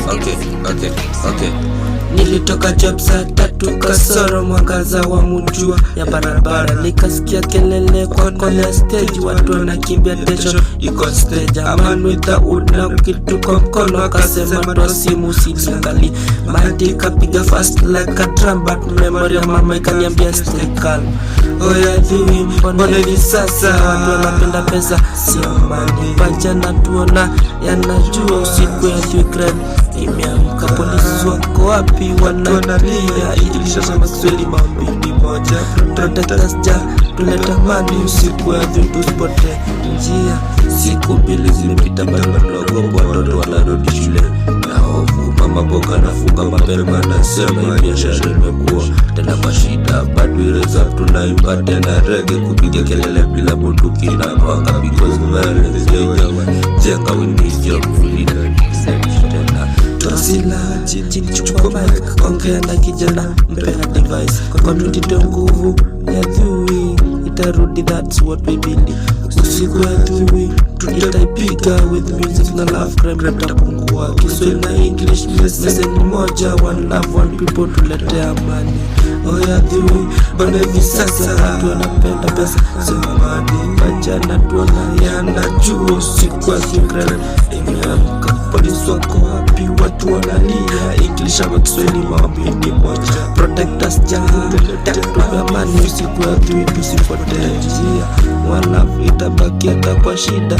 Okay. Nilitoka job saa 3 kasoro mwangaza wa mjua ya barabara, nikasikia kelele kwa kona stage, watu wanakimbia tension iko stage. Aman with the wood na kitu kwa mkono, akasema ndo simu silikali, mind ikapiga fast like a drum, but memory ya mama ikaniambia stay calm. Oya dhiwi mbona hivi sasa watu wanapenda pesa si amani, pacha na tuona yanajua usiku ya fikra imeamka. Polisi wako wapi wanalia, ilisha sama Kiswahili maombi moja, protectors ja tuleta mani usiku ya vitu spote njia. Siku mbili zimepita bado mdogo, watoto wanarudi shule na hofu, mama boga nafunga mapema, nasema biashara imekuwa tena kwa shida, bado ireza tunaimba tena rege, kupiga kelele bila bunduki na panga, because violence jenga we need your freedom tena. Tosila chini chukua mic, ongea na kijana mpea device, kwa tutito nguvu ya dhui itarudi, that's what we believe. Usiku ya dhui tutaipiga with music na love, crime tapungua. Kiswahili na English message moja, one love one people, tulete amani. Oya dhui bado hivi sasa watu wanapenda pesa si amani, pacha na tuona yanajua usiku ya fikra imeamka. Polisi wako wapi watu wanalia, English ama Kiswahili maombi ni moja, protectors jangu tatu amani usiku ya dhui tusipotee njia, one love itabaki hata kwa shida.